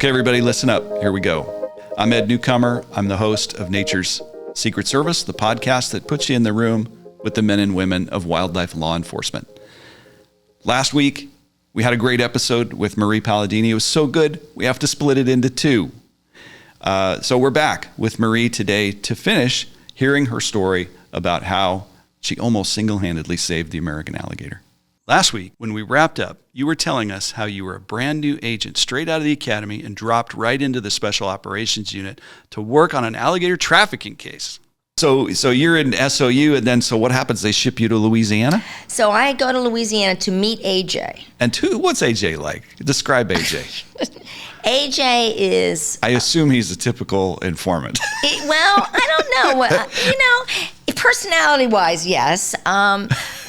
Okay, everybody, listen up. Here we go. I'm Ed Newcomer. I'm the host of Nature's Secret Service, the podcast that puts you in the room with the men and women of wildlife law enforcement. Last week, we had a great episode with Marie Palladini. It was so good, we have to split it into two. So we're back with Marie today to finish hearing her story about how she almost single-handedly saved the American alligator. Last week, when we wrapped up, you were telling us how you were a brand new agent straight out of the academy and dropped right into the Special Operations Unit to work on an alligator trafficking case. So you're in SOU, and then so what happens? They ship you to Louisiana? So I go to Louisiana to meet AJ. And what's AJ like? Describe AJ. AJ is... I assume he's a typical informant. Well, I don't know. Personality-wise, yes.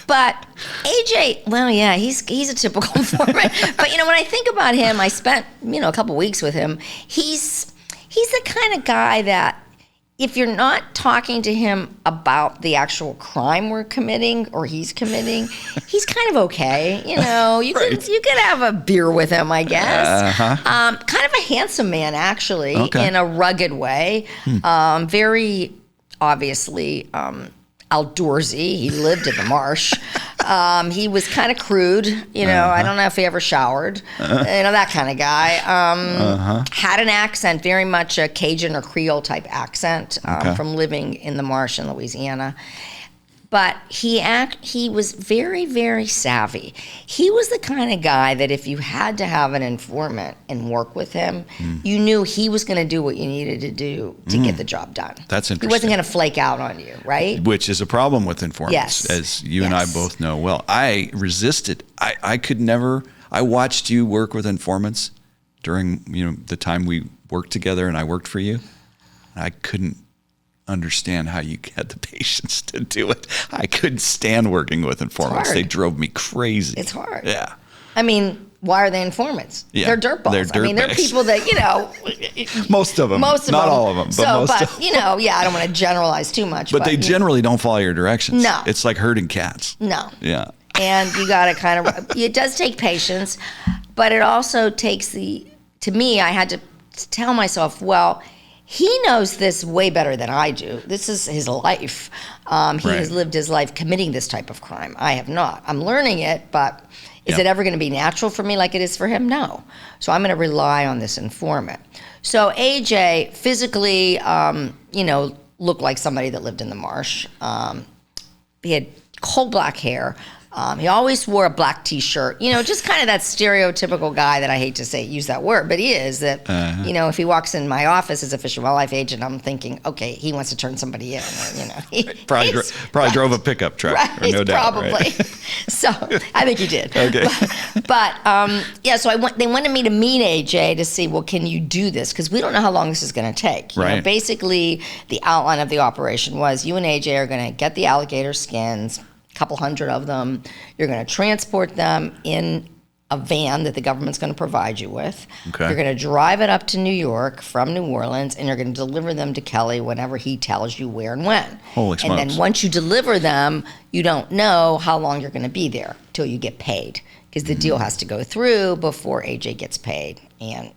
But AJ, well, yeah, he's a typical informant. But, when I think about him, I spent, a couple weeks with him. He's the kind of guy that if you're not talking to him about the actual crime we're committing or he's committing, he's kind of okay. You Right. could have a beer with him, I guess. Uh-huh. Kind of a handsome man, actually, Okay. in a rugged way. Very obviously outdoorsy. He lived in the marsh. He was kind of crude, I don't know if he ever showered, that kind of guy. Had an accent, very much a Cajun or Creole type accent from living in the marsh in Louisiana. But he was very, very savvy. He was the kind of guy that if you had to have an informant and work with him, you knew he was going to do what you needed to do to get the job done. That's interesting. He wasn't going to flake out on you, right? Which is a problem with informants, Yes. as you and I both know well. I resisted. I could never. I watched you work with informants during the time we worked together, and I worked for you. I couldn't understand how you had the patience to do it. I couldn't stand working with informants. They drove me crazy. It's hard. Yeah. Why are they informants? Yeah, They're dirtballs. they're they're dirtbags. people that, Most of them. Not all of them, but most of them. I don't want to generalize too much. But they generally don't follow your directions. No. It's like herding cats. No. Yeah. And you got to kind of, it does take patience, but it also takes to me, I had to tell myself, well, he knows this way better than I do. This is his life. He has lived his life committing this type of crime. I have not. I'm learning it, but is it ever going to be natural for me like it is for him? No. So I'm going to rely on this informant. So AJ physically, looked like somebody that lived in the marsh. He had coal black hair. He always wore a black T-shirt, just kind of that stereotypical guy that I hate to use that word, but he is that, if he walks in my office as a Fish and Wildlife agent, I'm thinking, okay, he wants to turn somebody in. Probably drove a pickup truck, right, no doubt. Probably. Right? So I think he did. Okay. So they wanted me to meet AJ to see, well, can you do this? Because we don't know how long this is going to take. Right. Basically, the outline of the operation was you and AJ are going to get the alligator skins, couple hundred of them. You're going to transport them in a van that the government's going to provide you with. Okay. You're going to drive it up to New York from New Orleans, and you're going to deliver them to Kelly whenever he tells you where and when. Holy smokes. And then once you deliver them, you don't know how long you're going to be there till you get paid, because the deal has to go through before AJ gets paid. And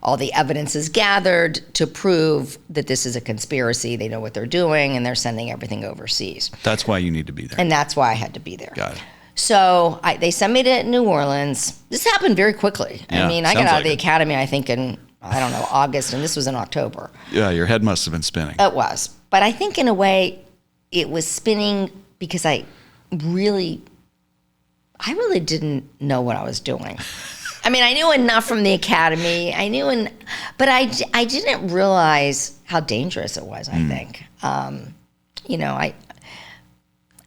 all the evidence is gathered to prove that this is a conspiracy. They know what they're doing, and they're sending everything overseas. That's why you need to be there. And that's why I had to be there. Got it. So they sent me to New Orleans. This happened very quickly. Yeah, I got out of the like it. academy, I think, in, August, and this was in October. Yeah, your head must have been spinning. It was. But I think in a way it was spinning because I really didn't know what I was doing. I knew enough from the academy. But I didn't realize how dangerous it was, I think.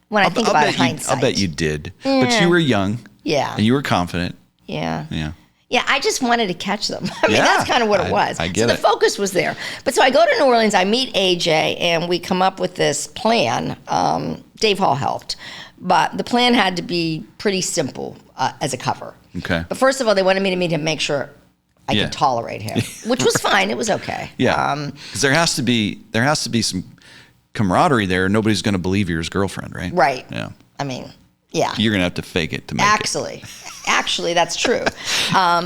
When I think about hindsight. I'll bet you did. But you were young. Yeah. And you were confident. Yeah. Yeah. Yeah, I just wanted to catch them. That's kind of what it was. I get it. So the focus was there. But so I go to New Orleans, I meet AJ, and we come up with this plan. Dave Hall helped. But the plan had to be pretty simple as a cover. Okay. But first of all, they wanted me to meet him, make sure I could tolerate him, which was fine. It was okay. Yeah. Because there has to be some camaraderie there. Nobody's going to believe you're his girlfriend, right? Right. Yeah. Yeah. You're going to have to fake it to make it. Actually, that's true.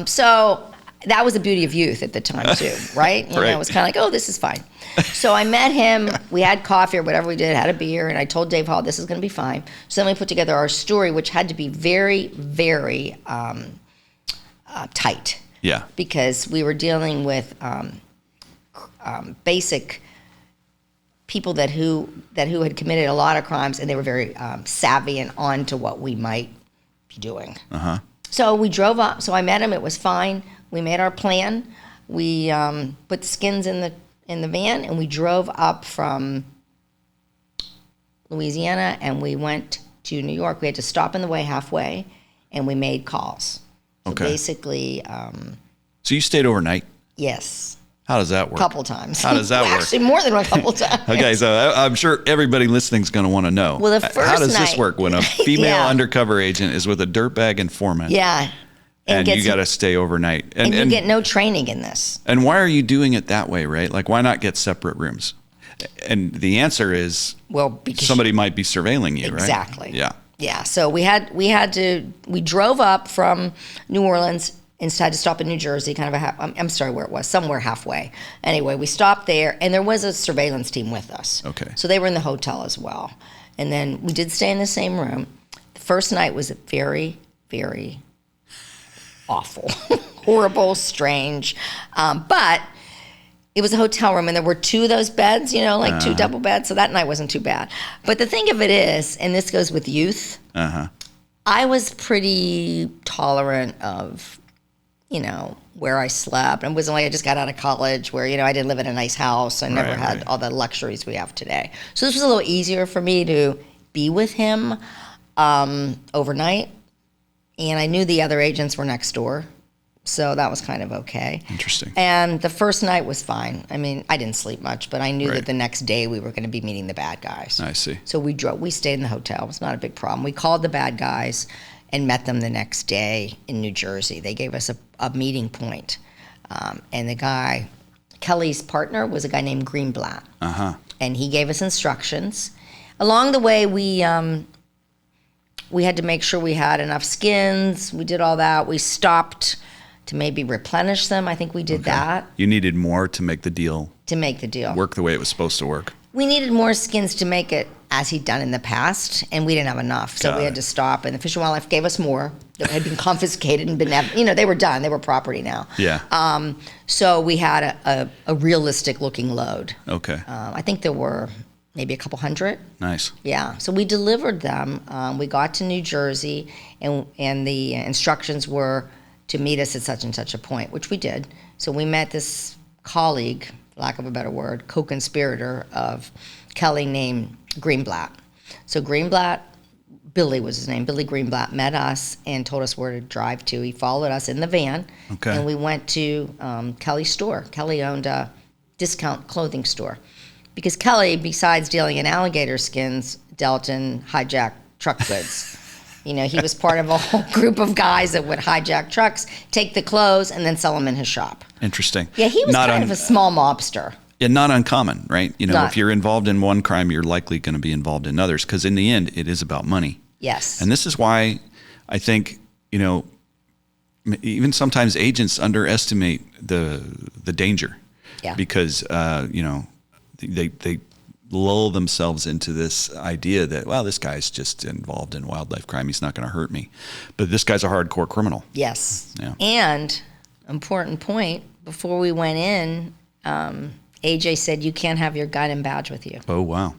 So that was the beauty of youth at the time too, right? You know, Right. it was kind of like, oh, this is fine. So I met him. We had coffee or whatever we did, had a beer, and I told Dave Hall, this is going to be fine. So then we put together our story, which had to be very, very tight. Yeah. Because we were dealing with basic people that who had committed a lot of crimes, and they were very savvy and on to what we might be doing. So we drove up. So I met him. It was fine. We made our plan. We put the skins in the van, and we drove up from Louisiana, and we went to New York. We had to stop in the way halfway, and we made calls. So Okay. basically, So you stayed overnight. yes, How does that work? a couple times. How does that work? Actually, more than a couple times. Okay, so I'm sure everybody listening is going to want to know. Well, the How first does this night- work when a female Yeah. undercover agent is with a dirtbag informant? Yeah. And you gets- got to stay overnight. and you get no training in this. And why are you doing it that way, right? Like, why not get separate rooms? And the answer is Well, because somebody might be surveilling you, right? Exactly. Yeah. Yeah. So we drove up from New Orleans and had to stop in New Jersey, kind of I'm sorry where it was, somewhere halfway. Anyway, we stopped there, and there was a surveillance team with us. Okay. So they were in the hotel as well. And then we did stay in the same room. The first night was very, very awful, horrible, strange. But it was a hotel room, and there were two of those beds, you know, like two double beds. So that night wasn't too bad. But the thing of it is, and this goes with youth, I was pretty tolerant of, you know, where I slept. It wasn't like I just got out of college where, you know, I didn't live in a nice house. I never Right, had right. all the luxuries we have today. So this was a little easier for me to be with him overnight. And I knew the other agents were next door. So that was kind of okay. Interesting. And the first night was fine. I mean, I didn't sleep much, but I knew Right. that the next day we were going to be meeting the bad guys. I see. So we stayed in the hotel. It was not a big problem. We called the bad guys and met them the next day in New Jersey. They gave us a meeting point. And the guy, Kelly's partner, was a guy named Greenblatt. And he gave us instructions. Along the way, we had to make sure we had enough skins. We did all that. We stopped to maybe replenish them. I think we did that You needed more to make the deal to make the deal. work the way it was supposed to work. We needed more skins to make it as he'd done in the past, and we didn't have enough. So Got we had it. to stop, and the Fish and Wildlife gave us more that had been confiscated and been, you know, they were done. They were property now. Yeah. So we had a realistic looking load. Okay. I think there were maybe a couple hundred. Nice. Yeah. So we delivered them. We got to New Jersey, and the instructions were to meet us at such and such a point, which we did. So we met this colleague, for lack of a better word, co-conspirator of Kelly named Greenblatt. So Greenblatt, Billy was his name, Billy Greenblatt, met us and told us where to drive to. He followed us in the van, Okay. and we went to Kelly's store. Kelly owned a discount clothing store. Because Kelly, besides dealing in alligator skins, dealt in hijacked truck goods. You know, he was part of a whole group of guys that would hijack trucks, take the clothes, and then sell them in his shop. Interesting. Yeah, he was Not kind un- of a small mobster. and not uncommon, right? You know, Not- if you're involved in one crime, you're likely going to be involved in others because in the end, it is about money. Yes. And this is why I think, you know, even sometimes agents underestimate the danger. Yeah. Because, you know, they lull themselves into this idea that, well, this guy's just involved in wildlife crime. He's not going to hurt me. But this guy's a hardcore criminal. Yes. Yeah. And, important point, before we went in, AJ said, you can't have your gun and badge with you. Oh, wow.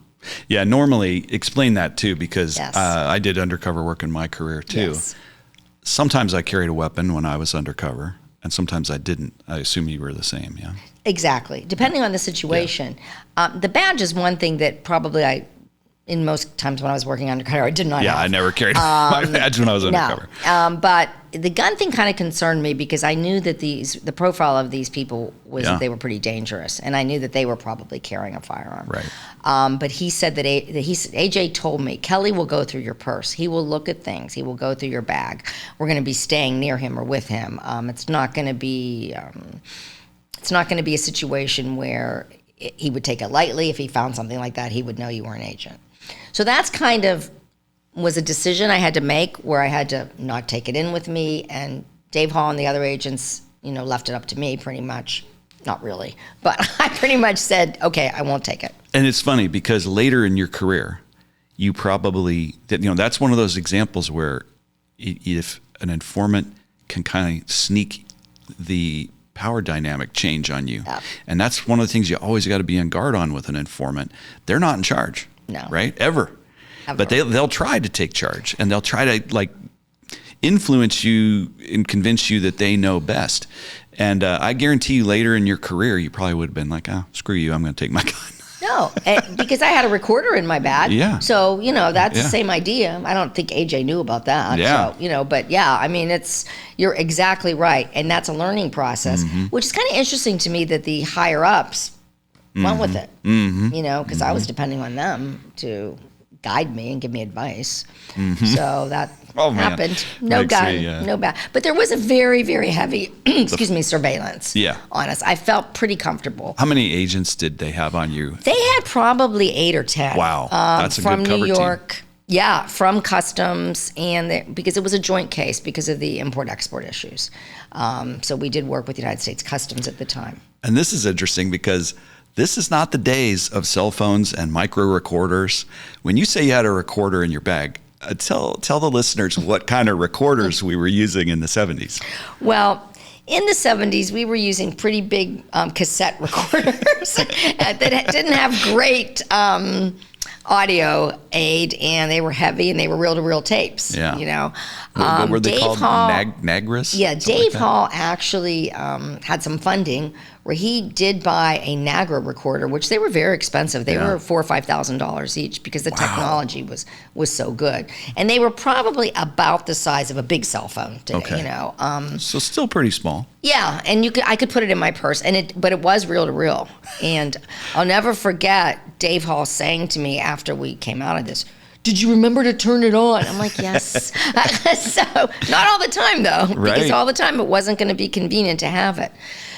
Yeah, normally explain that too, because Yes. I did undercover work in my career too. Yes. Sometimes I carried a weapon when I was undercover, and sometimes I didn't. I assume you were the same, yeah? Exactly. Depending on the situation. The badge is one thing that probably in most times when I was working undercover, I did not Yeah, have. I never carried my badge when I was undercover. No. But the gun thing kind of concerned me because I knew that the profile of these people was Yeah. that they were pretty dangerous, and I knew that they were probably carrying a firearm. Right. But he said that AJ told me, Kelly will go through your purse. He will look at things. He will go through your bag. We're going to be staying near him or with him. It's not going to be. It's not going to be a situation where he would take it lightly. If he found something like that, he would know you were an agent. So that's kind of was a decision I had to make where I had to not take it in with me. And Dave Hall and the other agents left it up to me pretty much. Not really, but I pretty much said, okay, I won't take it. And it's funny because later in your career, you probably, that's one of those examples where if an informant can kind of sneak the power dynamic change on you. Yep. And that's one of the things you always got to be on guard on with an informant. They're not in charge. No. Right? Ever. But they'll try to take charge, and they'll try to influence you and convince you that they know best. And I guarantee you later in your career, you probably would have been like, oh, screw you, I'm going to take my gun. No, because I had a recorder in my bag. Yeah. So, that's the same idea. I don't think AJ knew about that. Yeah. So, but yeah, I mean, you're exactly right. And that's a learning process, which is kind of interesting to me that the higher ups went with it, because I was depending on them to guide me and give me advice. So that happened. No gun, no bad. But there was a very, very heavy, surveillance on us. I felt pretty comfortable. How many agents did they have on you? They had probably 8 or 10. Wow, that's a good cover team. From New York. Yeah, from Customs, and because it was a joint case because of the import-export issues. So we did work with the United States Customs at the time. And this is interesting because this is not the days of cell phones and micro recorders. When you say you had a recorder in your bag, tell the listeners what kind of recorders we were using in the 70s. Well, in the 70s, we were using pretty big cassette recorders that didn't have great audio aid, and they were heavy, and they were reel-to-reel tapes. Yeah. What were they called? Nagras? Yeah, Dave Hall actually had some funding where he did buy a Nagra recorder, which they were very expensive. They were $4,000 or $5,000 each because the technology was so good, and they were probably about the size of a big cell phone today. Okay. So still pretty small. Yeah, and I could put it in my purse, but it was reel to reel, and I'll never forget Dave Hall saying to me after we came out of this, "Did you remember to turn it on?" I'm like, yes. So not all the time though, because all the time it wasn't going to be convenient to have it.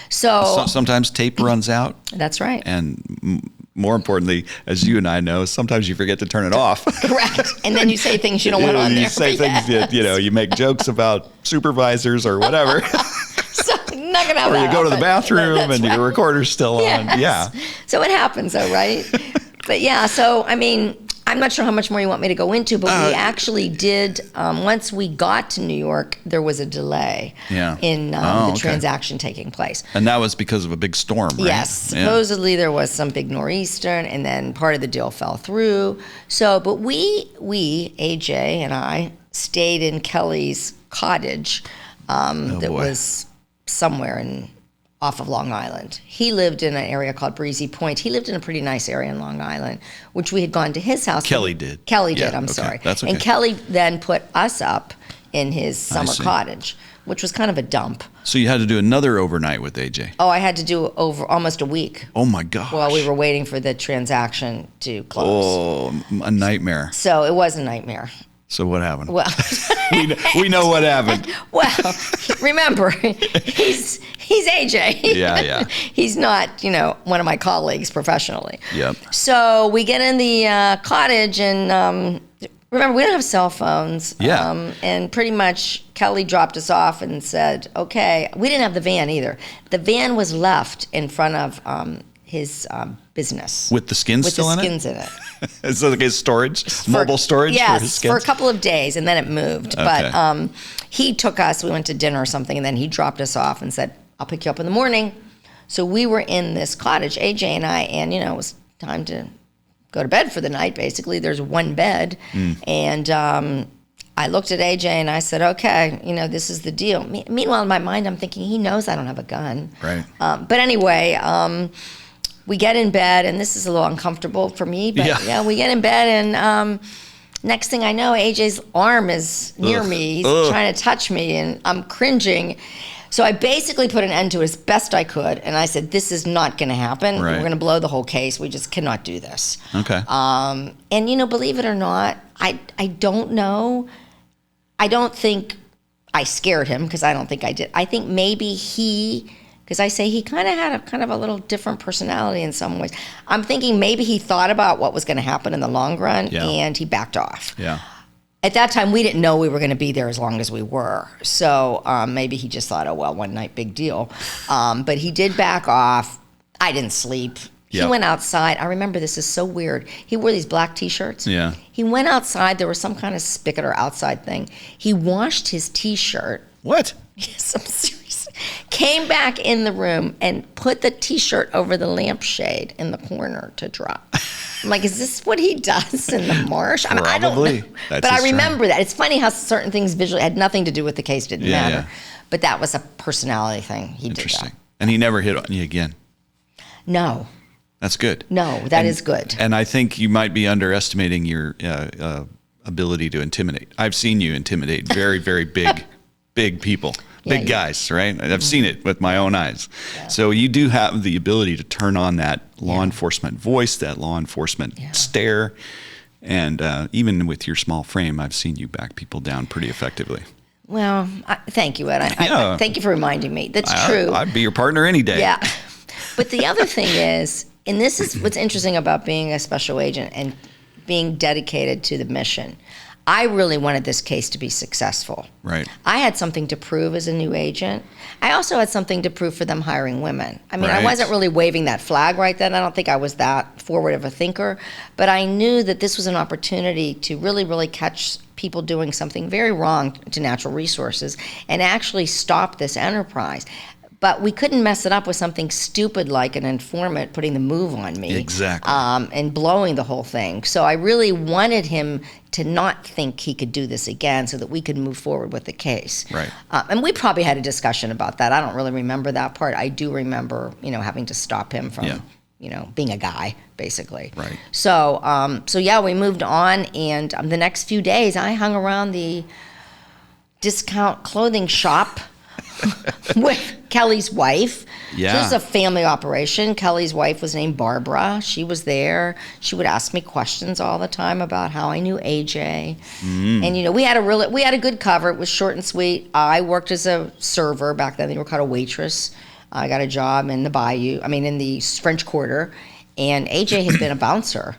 So sometimes tape runs out. That's right. And more importantly, as you and I know, sometimes you forget to turn it off. Correct. And then you say things you don't want on there. You say things that, you make jokes about supervisors or whatever. So not gonna have or that you go to the often. bathroom and your recorder's still on. Yeah. So it happens though, right? But yeah, so I mean, I'm not sure how much more you want me to go into, but we actually did, once we got to New York, there was a delay in the transaction taking place. And that was because of a big storm, right? Yes. Supposedly there was some big nor'easter, and then part of the deal fell through. So, but we AJ and I, stayed in Kelly's cottage was somewhere off of Long Island. He lived in an area called Breezy Point. He lived in a pretty nice area in Long Island, which we had gone to his house. Kelly did. I'm sorry. That's okay. And Kelly then put us up in his summer cottage, which was kind of a dump. So you had to do another overnight with AJ? Oh, I had to do over almost a week. Oh my gosh. While we were waiting for the transaction to close. Oh, a nightmare. So it was a nightmare. So what happened? Well, we know what happened. Well, remember, he's AJ. Yeah. He's not, one of my colleagues professionally. Yep. So we get in the cottage, and remember, we don't have cell phones. Yeah. And pretty much Kelly dropped us off and said, okay. We didn't have the van either. The van was left in front of his business. With the skins still in it? With the skins in it. So like his storage? Mobile storage for his skins? For a couple of days, and then it moved. Okay. But he took us, we went to dinner or something, and then he dropped us off and said, I'll pick you up in the morning. So we were in this cottage, AJ and I, and it was time to go to bed for the night, basically. There's one bed. And I looked at AJ and I said, okay, this is the deal. Meanwhile, in my mind, I'm thinking, he knows I don't have a gun. Right. But anyway, we get in bed, and this is a little uncomfortable for me, but we get in bed, and next thing I know, AJ's arm is near me. He's trying to touch me, and I'm cringing. So I basically put an end to it as best I could, and I said, this is not going to happen. Right. We're going to blow the whole case. We just cannot do this. Okay. And, believe it or not, I don't know. I don't think I scared him, because I don't think I did. I think maybe because I say he kind of had a little different personality in some ways. I'm thinking maybe he thought about what was going to happen in the long run, and he backed off. Yeah. At that time, we didn't know we were going to be there as long as we were. So maybe he just thought, oh, well, one night, big deal. But he did back off. I didn't sleep. He Yep. went outside. I remember this is so weird. He wore these black T-shirts. Yeah. He went outside. There was some kind of spigot or outside thing. He washed his T-shirt. What? Yes, I'm serious. Came back in the room and put the T-shirt over the lampshade in the corner to dry. I'm like, is this what he does in the marsh? I mean, I don't Probably. know. That's But I his remember that. It's funny how certain things visually had nothing to do with the case, didn't Yeah, matter. yeah. But that was a personality thing. He did Interesting. that. And he never hit on you again. No, That's good. that is good. And I think you might be underestimating your ability to intimidate. I've seen you intimidate very, very big people, Yeah, big you- guys, right? I've seen it with my own eyes. So you do have the ability to turn on that law enforcement voice, that law enforcement stare. And even with your small frame, I've seen you back people down pretty effectively. Well, thank you, Ed. Yeah. Thank you for reminding me. That's true. I'd be your partner any day. Yeah. But the other thing is, and this is what's interesting about being a special agent and being dedicated to the mission. I really wanted this case to be successful. Right. I had something to prove as a new agent. I also had something to prove for them hiring women. I mean, I Right. wasn't really waving that flag right then. I don't think I was that forward of a thinker, but I knew that this was an opportunity to really, really catch people doing something very wrong to natural resources and actually stop this enterprise. But we couldn't mess it up with something stupid like an informant putting the move on me. Exactly. And blowing the whole thing. So I really wanted him to not think he could do this again so that we could move forward with the case. Right. And we probably had a discussion about that. I don't really remember that part. I do remember, having to stop him from, being a guy, basically. Right. So, we moved on. And the next few days, I hung around the discount clothing shop with Kelly's wife. Yeah. This was a family operation. Kelly's wife was named Barbara. She was there. She would ask me questions all the time about how I knew AJ. And we had a good cover. It was short and sweet. I worked as a server back then. They were called a waitress. I got a job in the French Quarter, and AJ had been a bouncer.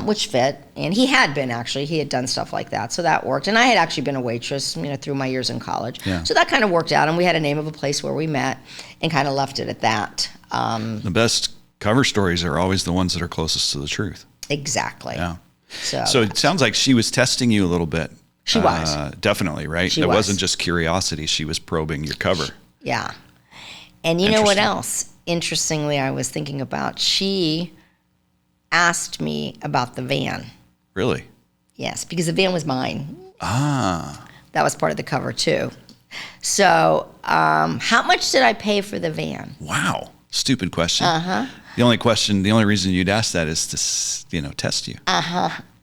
Which fit, and he had been actually. He had done stuff like that, so that worked. And I had actually been a waitress, through my years in college. Yeah. So that kind of worked out, and we had a name of a place where we met, and kind of left it at that. The best cover stories are always the ones that are closest to the truth. Exactly. Yeah. So it sounds like she was testing you a little bit. She was. Definitely, right? She It was. wasn't just curiosity. She was probing your cover. yeah. And you know what Interesting. else? Interestingly, I was thinking about. She asked me about the van. Really? Yes, because the van was mine. Ah. That was part of the cover too. So, how much did I pay for the van? Wow. Stupid question. Uh-huh. The only reason you'd ask that is to, test you.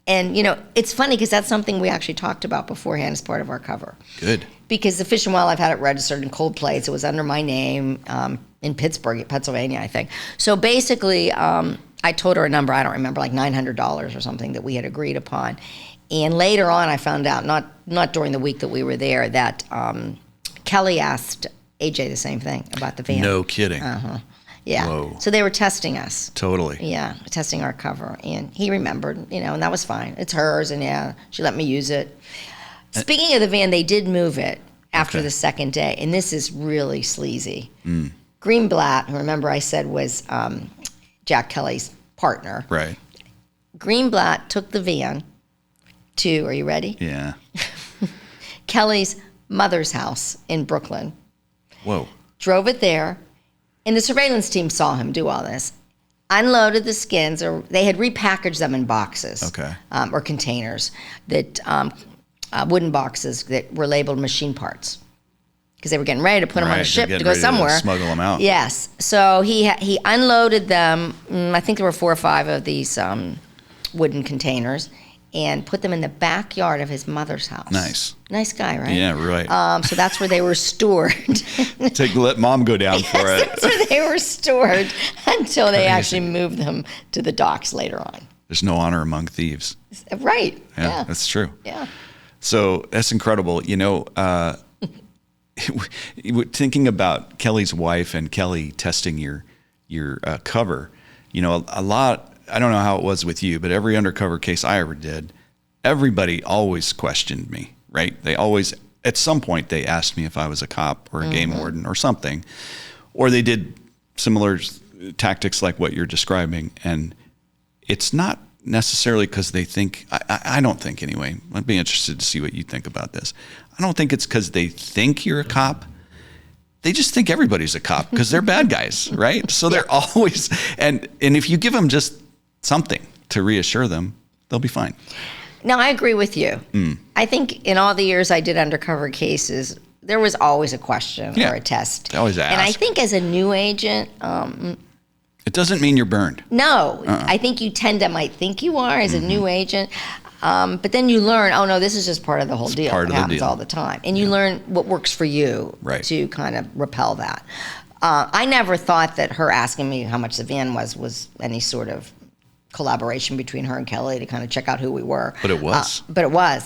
And, it's funny because that's something we actually talked about beforehand as part of our cover. Good. Because the Fish and Wildlife had it registered in cold plates. It was under my name in Pittsburgh, Pennsylvania, I think. So basically, I told her a number, I don't remember, like $900 or something that we had agreed upon. And later on, I found out, not during the week that we were there, that Kelly asked AJ the same thing about the van. No kidding. Yeah. Whoa. So they were testing us. Totally. Yeah, testing our cover. And he remembered, and that was fine. It's hers, and she let me use it. Speaking of the van, they did move it after the second day, and this is really sleazy. Greenblatt, who remember I said was Jack Kelly's partner. Right. Greenblatt took the van to, are you ready? Yeah. Kelly's mother's house in Brooklyn. Whoa. Drove it there, and the surveillance team saw him do all this. Unloaded the skins, or they had repackaged them in boxes, Okay. Or containers, that wooden boxes that were labeled machine parts, because they were getting ready to put them on Right, a they're ship to getting go ready to somewhere. smuggle 'em out. Yes. So he unloaded them. I think there were 4 or 5 of these wooden containers, and put them in the backyard of his mother's house. Nice. Nice guy, right? Yeah, right. So that's where they were stored. Let mom go down for it. That's where they were stored until they actually moved them to the docks later on. There's no honor among thieves. Right. Yeah, that's true. Yeah. So that's incredible. Thinking about Kelly's wife and Kelly testing your cover, a lot. I don't know how it was with you, but every undercover case I ever did, everybody always questioned me, right? They always, at some point, they asked me if I was a cop or a game warden or something, or they did similar tactics like what you're describing. And it's not necessarily because they think, I don't think anyway, I'd be interested to see what you think about this. I don't think it's because they think you're a cop. They just think everybody's a cop because they're bad guys, right? So they're always, and if you give them just something to reassure them, they'll be fine. No, I agree with you. I think in all the years I did undercover cases, there was always a question or a test. They always ask. And I think as a new agent, it doesn't mean you're burned. no, I think you might think you are as a new agent. But then you learn, oh no, this is just part of the whole deal. part It of the happens deal. all the time. And you learn what works for you Right. to kind of repel that. I never thought that her asking me how much the van was any sort of collaboration between her and Kelly to kind of check out who we were. But it was.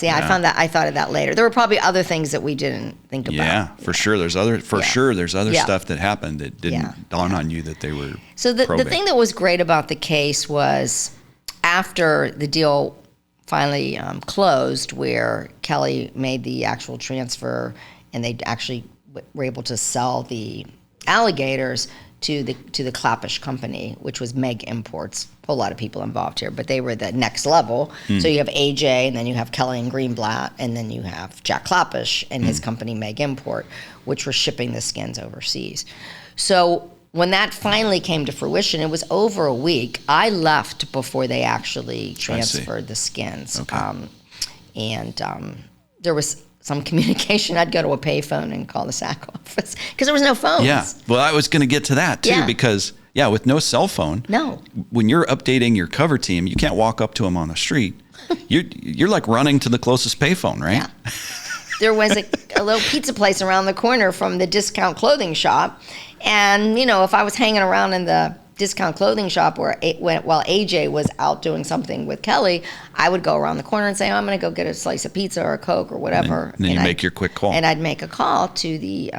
Yeah. I thought of that later. There were probably other things that we didn't think about. Yeah, for sure. There's other Yeah. stuff that happened that didn't dawn on you that they were So the probate. thing that was great about the case was after the deal finally closed, where Kelly made the actual transfer and they actually were able to sell the alligators to the Clappish company, which was Meg Imports. A whole lot of people involved here, but they were the next level. So you have AJ, and then you have Kelly and Greenblatt, and then you have Jack Clappish and his company Meg Import, which were shipping the skins overseas. So when that finally came to fruition, it was over a week. I left before they actually transferred the skins. Okay. There was some communication. I'd go to a payphone and call the SAC office because there was no phones. Yeah. Well, I was going to get to that too, Yeah. because with no cell phone, No. when you're updating your cover team, you can't walk up to them on the street. You're like running to the closest payphone, right? Yeah. There was a little pizza place around the corner from the discount clothing shop. And, if I was hanging around in the discount clothing shop while AJ was out doing something with Kelly, I would go around the corner and say, I'm going to go get a slice of pizza or a Coke or whatever. And then you make your quick call. And I'd make a call to the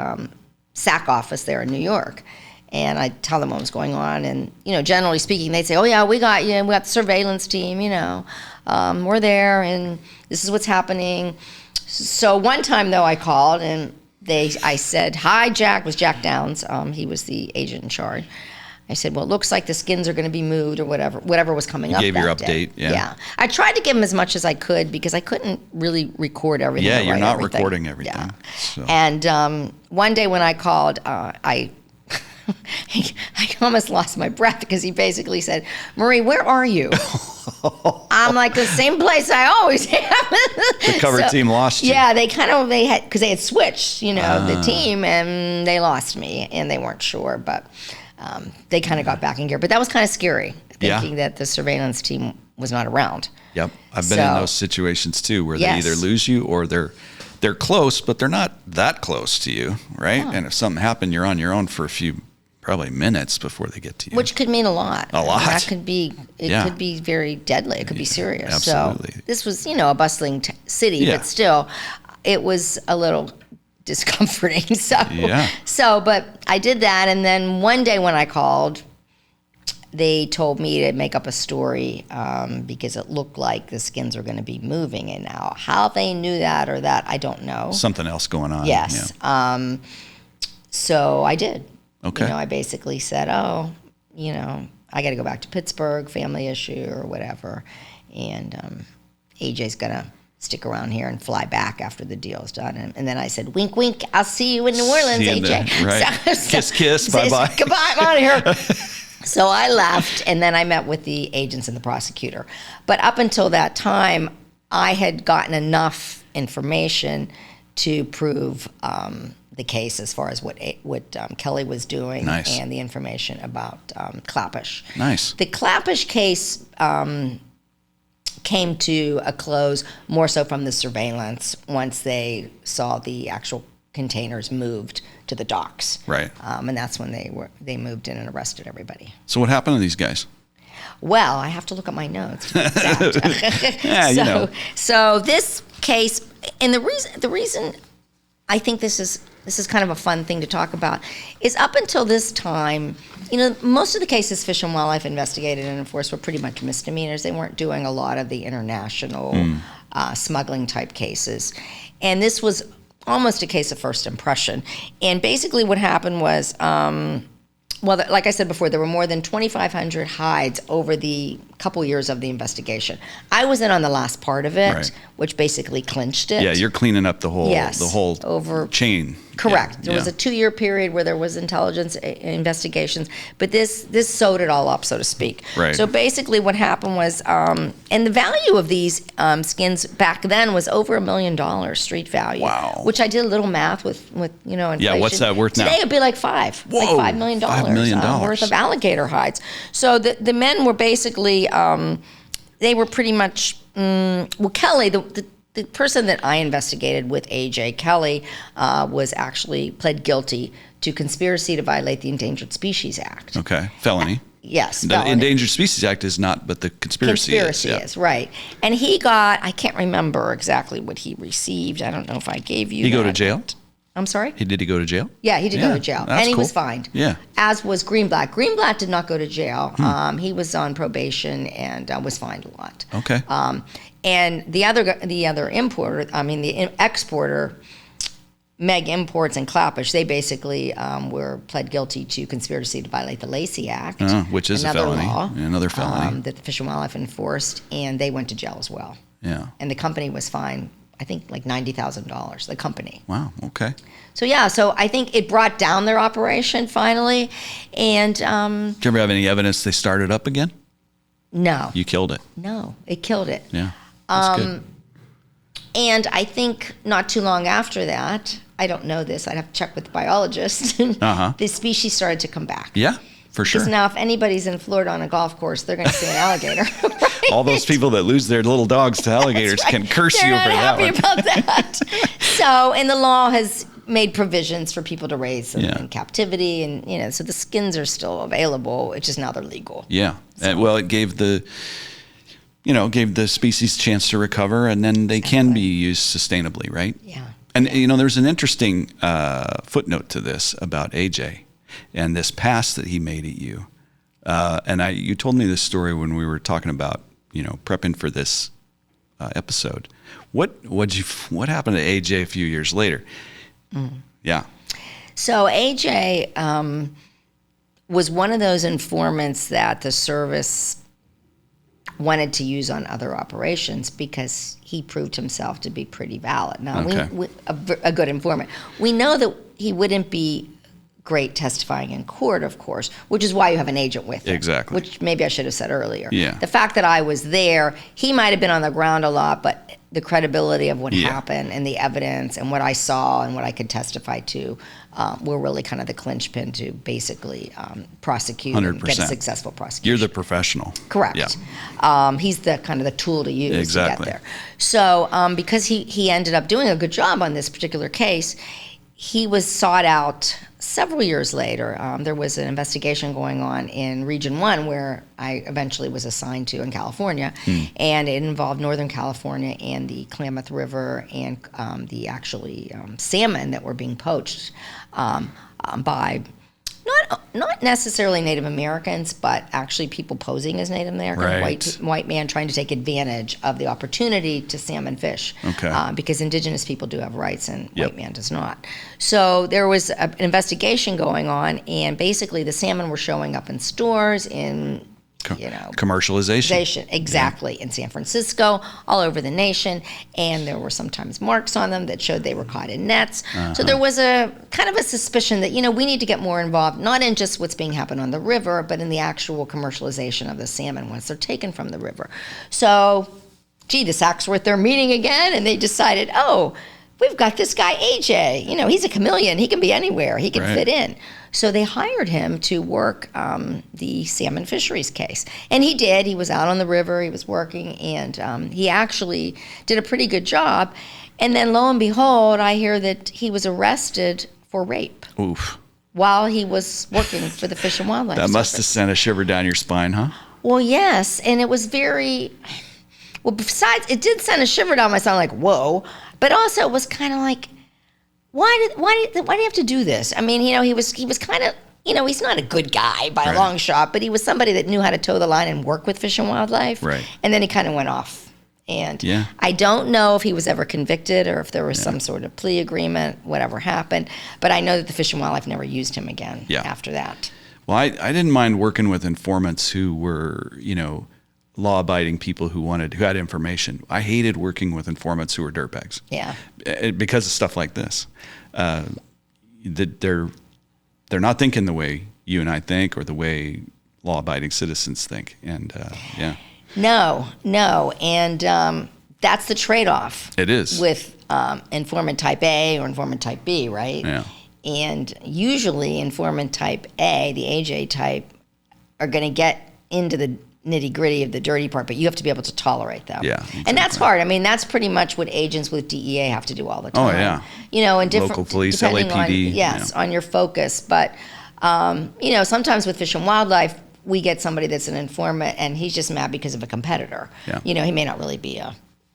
SAC office there in New York. And I'd tell them what was going on. And, generally speaking, they'd say, oh, yeah, we got you. We got the surveillance team, we're there, and this is what's happening. So one time, though, I called, and I said, hi, Jack. It was Jack Downs. He was the agent in charge. I said, well, it looks like the skins are going to be moved or whatever was coming up. Gave your that day. update, yeah. I tried to give him as much as I could because I couldn't really record everything. Yeah, or you're write not everything. recording everything. Yeah. So. And one day when I called, I almost lost my breath because he basically said, Marie, where are you? I'm like, the same place I always am. The cover team lost you. Yeah, because they had switched, the team, and they lost me, and they weren't sure, but they kind of got back in gear. But that was kind of scary, thinking that the surveillance team was not around. Yep, I've been in those situations too, where they either lose you or they're close, but they're not that close to you, right? Yeah. And if something happened, you're on your own for a few, probably minutes before they get to you. Which could mean a lot. A lot. That could be, could be very deadly. It could be serious. Absolutely. So this was, a bustling city, but still, it was a little discomforting. But I did that. And then one day when I called, they told me to make up a story because it looked like the skins were going to be moving. And now how they knew that or that, I don't know. Something else going on. Yes. Yeah. So I did. Okay. I basically said, I got to go back to Pittsburgh, family issue or whatever. And AJ's going to stick around here and fly back after the deal's done. And then I said, wink, wink, I'll see you in New Orleans, AJ. Right. Kiss, bye-bye. Goodbye, I'm out of here. So I left, and then I met with the agents and the prosecutor. But up until that time, I had gotten enough information to prove the case as far as what Kelly was doing and the information about Clappish. Nice. The Clappish case came to a close more so from the surveillance once they saw the actual containers moved to the docks. Right. And that's when they moved in and arrested everybody. So what happened to these guys? Well, I have to look at my notes. Yeah, So this case, and the reason I think this is kind of a fun thing to talk about is up until this time, most of the cases Fish and Wildlife investigated and enforced were pretty much misdemeanors. They weren't doing a lot of the international smuggling type cases. And this was almost a case of first impression. And basically what happened was, like I said before, there were more than 2,500 hides over the couple years of the investigation. I was in on the last part of it, Right. which basically clinched it. Yeah, you're cleaning up the whole over chain. Correct. Yeah, There was a 2-year period where there was intelligence investigations, but this sewed it all up, so to speak. Right. So basically, what happened was, and the value of these skins back then was over $1 million street value. Wow. Which I did a little math with inflation. Yeah, what's that worth now? Today it'd be like Whoa, $5 million. $5 million. Worth of alligator hides. So the men were basically, they were pretty much, Kelly, the person that I investigated with AJ, Kelly, was actually pled guilty to conspiracy to violate the Endangered Species Act. Okay, felony. Yes, The felony. Endangered Species Act is not, but the conspiracy is, right. And he got, I can't remember exactly what he received. I don't know if I gave you He go to that. jail? I'm sorry? Did he go to jail? Yeah, he did go to jail. That's And he cool. was fined. Yeah. As was Greenblatt. Greenblatt did not go to jail. He was on probation and was fined a lot. Okay. And the other importer, the exporter, Meg Imports and Clappish, they basically were pled guilty to conspiracy to violate the Lacey Act, Which is a another felony. law, Another felony. that the Fish and Wildlife enforced, and they went to jail as well. Yeah. And the company was fined, I think, like $90,000. The company. Wow. Okay. So yeah, so I think it brought down their operation finally, and Do you ever have any evidence they started up again? no, You killed it. it killed it. Yeah. That's good. And I think not too long after that, I don't know this, I'd have to check with the biologist, the species started to come back. Yeah, for sure. Because now if anybody's in Florida on a golf course, they're going to see an alligator. All those people that lose their little dogs to alligators can curse They're you not for that happy one. about that. So, and the law has made provisions for people to raise them Yeah. in captivity, and so the skins are still available. It's just now they're legal. Yeah. Well, it gave the species chance to recover, and then they can be used sustainably, right? Yeah. And there's an interesting footnote to this about AJ and this pass that he made at you. And you told me this story when we were talking about prepping for this episode. What happened to AJ a few years later? Yeah. So AJ was one of those informants that the service wanted to use on other operations because he proved himself to be pretty valid. Now, Okay. a good informant. We know that he wouldn't be great testifying in court, of course, which is why you have an agent with him. Exactly. Which maybe I should have said earlier. Yeah. The fact that I was there, he might have been on the ground a lot, but the credibility of what happened and the evidence and what I saw and what I could testify to were really kind of the clinchpin to basically prosecute and get a 100%. successful prosecution. You're the professional. Correct. Yeah. He's the kind of the tool to use Exactly. to get there. So because he ended up doing a good job on this particular case, he was sought out several years later. There was an investigation going on in Region 1 where I eventually was assigned to in California, and it involved Northern California and the Klamath River and the actually salmon that were being poached by not necessarily Native Americans, but actually people posing as Native American, Right. white man trying to take advantage of the opportunity to salmon fish. Okay. Because indigenous people do have rights and Yep. white man does not. So there was an investigation going on, and basically the salmon were showing up in stores in Commercialization. Exactly, in San Francisco, all over the nation, and there were sometimes marks on them that showed they were caught in nets. So there was a kind of a suspicion that we need to get more involved, not in just what's being happened on the river, but in the actual commercialization of the salmon once they're taken from the river. So, the Saxworth, they're meeting again, and they decided, we've got this guy AJ. He's a chameleon. He can be anywhere. He can Right. fit in. So they hired him to work the salmon fisheries case. And he did. He was out on the river. He was working. And he actually did a pretty good job. And then lo and behold, I hear that he was arrested for rape Oof. while he was working for the Fish and Wildlife That must have Service. sent a shiver down your spine, huh? Well, yes. And it was very... Well, besides, it did send a shiver down my spine, like, whoa. But also it was kind of like... Why do you have to do this? I mean, he was kind of, he's not a good guy by a Right. long shot, but he was somebody that knew how to toe the line and work with Fish and Wildlife. Right. And then he kind of went off And Yeah. I don't know if he was ever convicted or if there was some sort of plea agreement, whatever happened. But I know that the Fish and Wildlife never used him again after that. Well, I didn't mind working with informants who were, law-abiding people who had information. I hated working with informants who were dirtbags. Yeah. Because of stuff like this. They're not thinking the way you and I think or the way law-abiding citizens think. And No. And that's the trade-off. It is. With informant type A or informant type B, right? Yeah. And usually informant type A, the AJ type, are going to get into the nitty-gritty of the dirty part, but you have to be able to tolerate them. Yeah, exactly. And that's hard. I mean, that's pretty much what agents with DEA have to do all the time. Oh, yeah. And different local police, depending LAPD. on your focus. But sometimes with Fish and Wildlife, we get somebody that's an informant and he's just mad because of a competitor. Yeah. He may not really be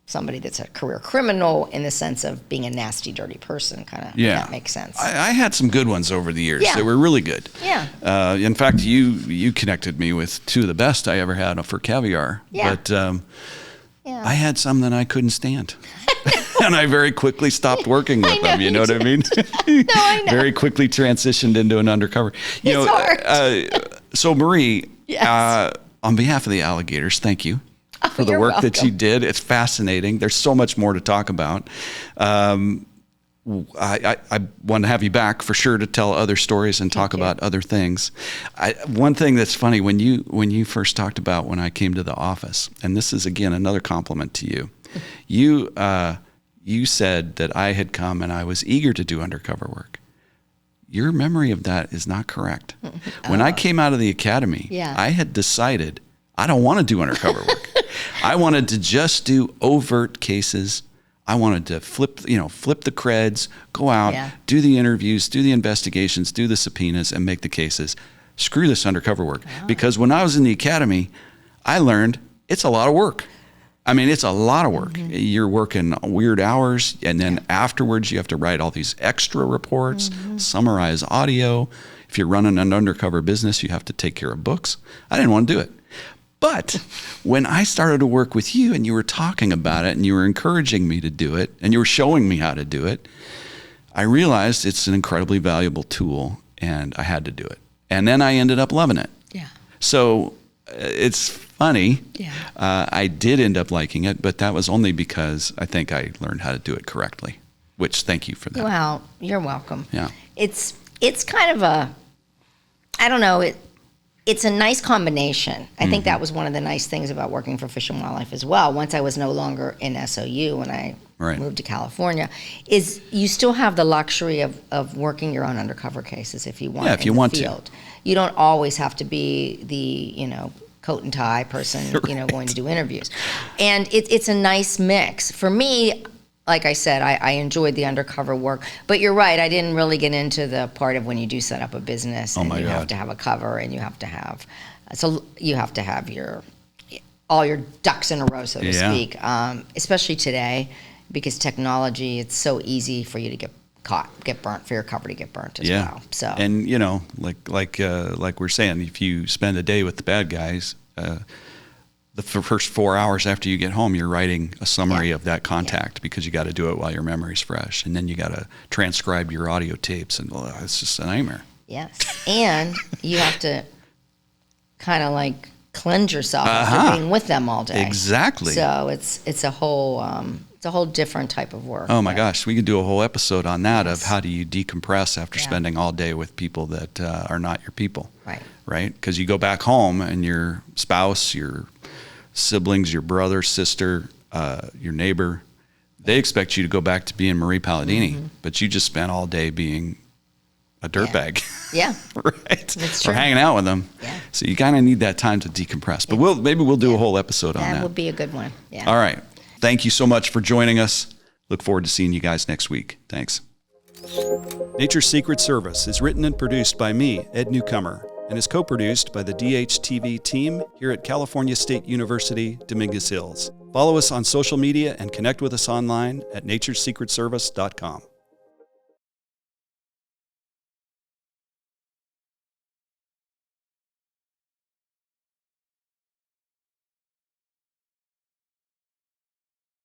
somebody that's a career criminal in the sense of being a nasty, dirty person, kind of. Yeah. That makes sense. I had some good ones over the years. Yeah. They were really good. Yeah. In fact, you connected me with two of the best I ever had for caviar. Yeah. But I had some that I couldn't stand. And I very quickly stopped working with them. You know what I mean? No, I know. Very quickly transitioned into an undercover. It's hard. So Marie, Yes. on behalf of the alligators, thank you for the You're work that you welcome. did. It's fascinating. There's so much more to talk about. I want to have you back for sure to tell other stories and talk about other things. One thing that's funny, when you first talked about when I came to the office, and this is again another compliment to you, you said that I had come and I was eager to do undercover work. Your memory of that is not correct. When I came out of the academy, I had decided I don't want to do undercover work. I wanted to just do overt cases. I wanted to flip the creds, go out, do the interviews, do the investigations, do the subpoenas, and make the cases. Screw this undercover work. Because when I was in the academy, I learned it's a lot of work. I mean, it's a lot of work. Mm-hmm. You're working weird hours, and then afterwards you have to write all these extra reports, summarize audio. If you're running an undercover business, you have to take care of books. I didn't want to do it. But when I started to work with you and you were talking about it and you were encouraging me to do it and you were showing me how to do it, I realized it's an incredibly valuable tool and I had to do it. And then I ended up loving it. Yeah. So it's funny. Yeah. I did end up liking it, but that was only because I think I learned how to do it correctly, which thank you for that. Well, you're welcome. Yeah. It's kind of I don't know, it's a nice combination. I think that was one of the nice things about working for Fish and Wildlife as well. Once I was no longer in SOU when I moved to California, is you still have the luxury of working your own undercover cases if you want. Yeah, if you want to. You don't always have to be the coat and tie person, going to do interviews. And it's a nice mix. For me, like I said, I enjoyed the undercover work, but you're right. I didn't really get into the part of when you do set up a business and you have to have a cover and you have to have all your ducks in a row, so to speak. Especially today, because technology, it's so easy for you to get burnt, for your cover to get burnt as well. So, and like we're saying, if you spend a day with the bad guys, the first 4 hours after you get home, you're writing a summary of that contact because you got to do it while your memory's fresh. And then you got to transcribe your audio tapes, and it's just a nightmare. Yes. And you have to kind of like cleanse yourself after being with them all day. Exactly. So it's a whole different type of work. Oh my gosh, we could do a whole episode on that of how do you decompress after spending all day with people that are not your people. Right? Because you go back home and your spouse, your siblings, your brother, sister, your neighbor, they expect you to go back to being Marie Palladini, but you just spent all day being a dirtbag. Yeah. Right. That's true. Or hanging out with them. Yeah. So you kind of need that time to decompress. But maybe we'll do a whole episode on that. That would be a good one. Yeah. All right. Thank you so much for joining us. Look forward to seeing you guys next week. Thanks. Nature's Secret Service is written and produced by me, Ed Newcomer, and is co-produced by the DHTV team here at California State University, Dominguez Hills. Follow us on social media and connect with us online at naturesecretservice.com.